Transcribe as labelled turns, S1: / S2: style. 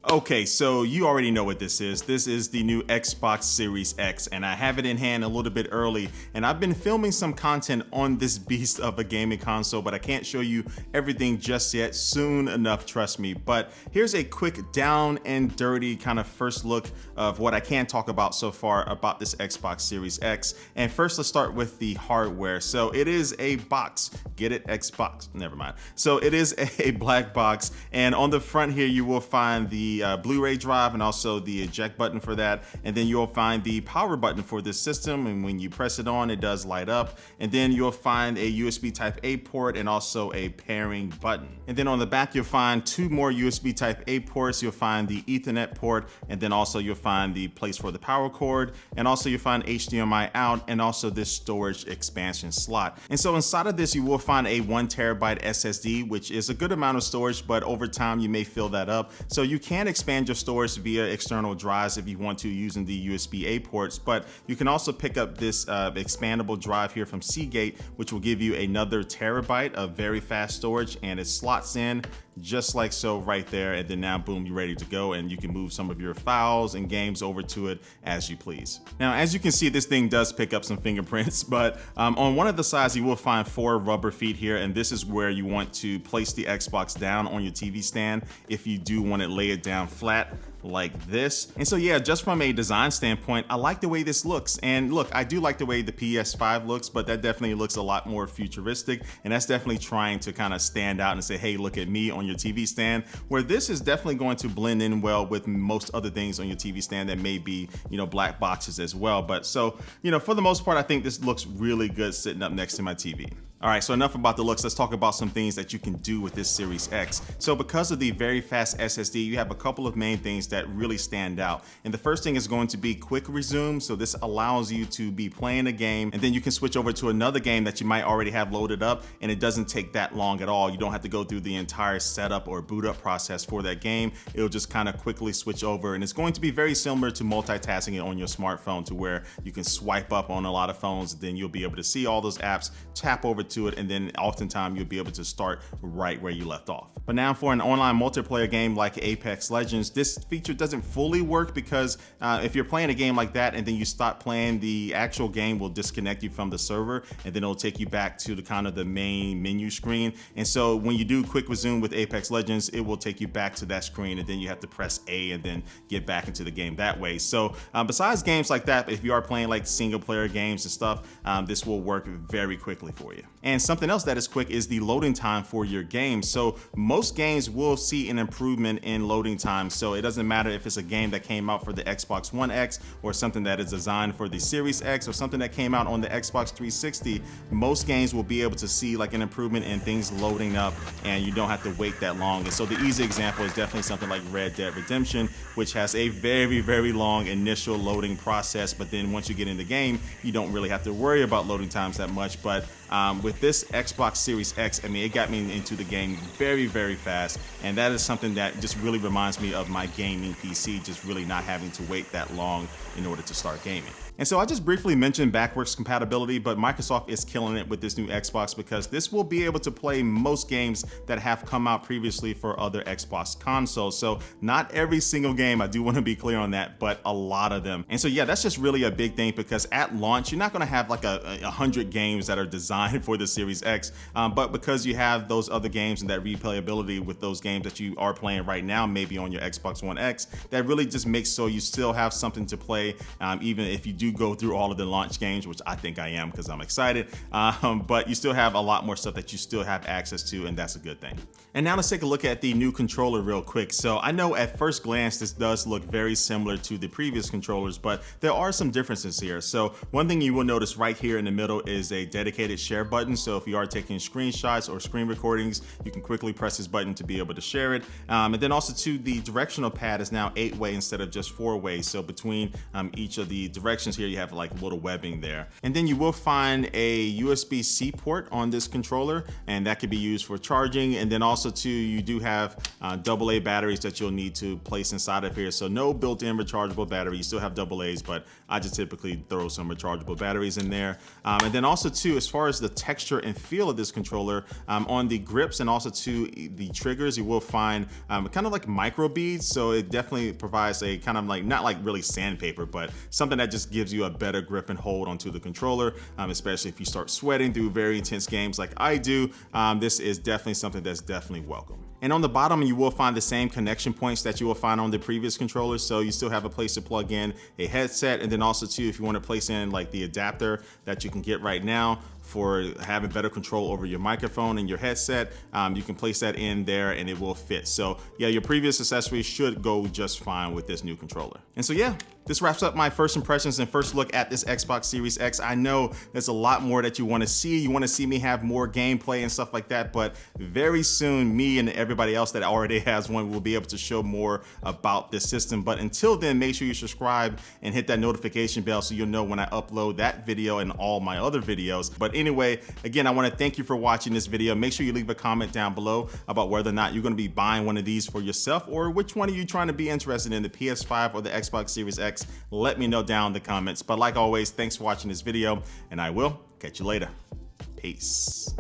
S1: Okay, so you already know what this is. This is the new Xbox Series X, and I have it in hand a little bit early, and I've been filming some content on this beast of a gaming console, but I can't show you everything just yet. Soon enough, trust me. But here's a quick down and dirty kind of first look of what I can talk about so far about this Xbox Series X. And first, let's start with the hardware. So it is a box. Get it? Xbox. Never mind. So it is a black box, and on the front here, you will find the Blu-ray drive and also the eject button for that, and then you'll find the power button for this system, and when you press it on, it does light up. And then you'll find a USB type A port and also a pairing button. And then on the back, you'll find two more USB type A ports. You'll find the Ethernet port, and then also you'll find the place for the power cord, and also you'll find HDMI out, and also this storage expansion slot. And so inside of this, you will find a 1TB SSD, which is a good amount of storage, but over time you may fill that up. So you can expand your storage via external drives if you want to, using the USB-A ports, but you can also pick up this expandable drive here from Seagate, which will give you another terabyte of very fast storage, and it slots in just like so right there, and then now boom, you're ready to go, and you can move some of your files and games over to it as you please. Now, as you can see, this thing does pick up some fingerprints, but on one of the sides you will find 4 rubber feet here, and this is where you want to place the Xbox down on your TV stand if you do want to lay it down flat like this. And so yeah, just from a design standpoint, I like the way this looks. And look, I do like the way the PS5 looks, but that definitely looks a lot more futuristic, and that's definitely trying to kind of stand out and say, hey, look at me on your TV stand, where this is definitely going to blend in well with most other things on your TV stand that may be, you know, black boxes as well. But so, you know, for the most part, I think this looks really good sitting up next to my TV. All right, so enough about the looks. Let's talk about some things that you can do with this Series X. So because of the very fast SSD, you have a couple of main things that really stand out. And the first thing is going to be quick resume. So this allows you to be playing a game, and then you can switch over to another game that you might already have loaded up, and it doesn't take that long at all. You don't have to go through the entire setup or boot up process for that game. It'll just kind of quickly switch over, and it's going to be very similar to multitasking it on your smartphone, to where you can swipe up on a lot of phones, then you'll be able to see all those apps, tap over to it, and then oftentimes you'll be able to start right where you left off. But now for an online multiplayer game like Apex Legends, this feature doesn't fully work, because if you're playing a game like that and then you stop playing, the actual game will disconnect you from the server, and then it'll take you back to the kind of the main menu screen. And so when you do quick resume with Apex Legends, it will take you back to that screen, and then you have to press A and then get back into the game that way. So besides games like that, if you are playing like single player games and stuff, this will work very quickly for you. And something else that is quick is the loading time for your game. So most games will see an improvement in loading time. So it doesn't matter if it's a game that came out for the Xbox One X, or something that is designed for the Series X, or something that came out on the Xbox 360. Most games will be able to see like an improvement in things loading up, and you don't have to wait that long. And so the easy example is definitely something like Red Dead Redemption, which has a very, very long initial loading process, but then once you get in the game, you don't really have to worry about loading times that much. But with this Xbox Series X, I mean, it got me into the game very, very fast, and that is something that just really reminds me of my gaming PC, just really not having to wait that long in order to start gaming. And so I just briefly mentioned backwards compatibility, but Microsoft is killing it with this new Xbox, because this will be able to play most games that have come out previously for other Xbox consoles. So not every single game, I do want to be clear on that, but a lot of them. And so yeah, that's just really a big thing, because at launch, you're not going to have like 100 games that are designed for the Series X, but because you have those other games and that replayability with those games that you are playing right now, maybe on your Xbox One X, that really just makes so you still have something to play, even if you do go through all of the launch games, which I think I am because I'm excited, but you still have a lot more stuff that you still have access to, and that's a good thing. And now let's take a look at the new controller real quick. So I know at first glance this does look very similar to the previous controllers, but there are some differences here. So one thing you will notice right here in the middle is a dedicated share button. So if you are taking screenshots or screen recordings, you can quickly press this button to be able to share it. And then also too, the directional pad is now 8-way instead of just 4-way. So between each of the direction corners here, you have like a little webbing there. And then you will find a USB-C port on this controller, and that could be used for charging. And then also too, you do have AA batteries that you'll need to place inside of here. So no built-in rechargeable battery. You still have AA's, but I just typically throw some rechargeable batteries in there. And then also too, as far as the texture and feel of this controller, on the grips and also to the triggers, you will find kind of like micro beads. So it definitely provides a kind of like, not like really sandpaper, but something that just gives you a better grip and hold onto the controller, especially if you start sweating through very intense games like I do. This is definitely something that's definitely welcome. And on the bottom, you will find the same connection points that you will find on the previous controllers. So you still have a place to plug in a headset, and then also too, if you want to place in like the adapter that you can get right now for having better control over your microphone and your headset, you can place that in there and it will fit. So yeah, your previous accessories should go just fine with this new controller. And so yeah, this wraps up my first impressions and first look at this Xbox Series X. I know there's a lot more that you want to see. You want to see me have more gameplay and stuff like that, but very soon me and everybody else that already has one will be able to show more about this system. But until then, make sure you subscribe and hit that notification bell so you'll know when I upload that video and all my other videos. But anyway, again, I want to thank you for watching this video. Make sure you leave a comment down below about whether or not you're going to be buying one of these for yourself, or which one are you trying to be interested in, the PS5 or the Xbox Series X. Let me know down in the comments. But like always, thanks for watching this video, and I will catch you later. Peace.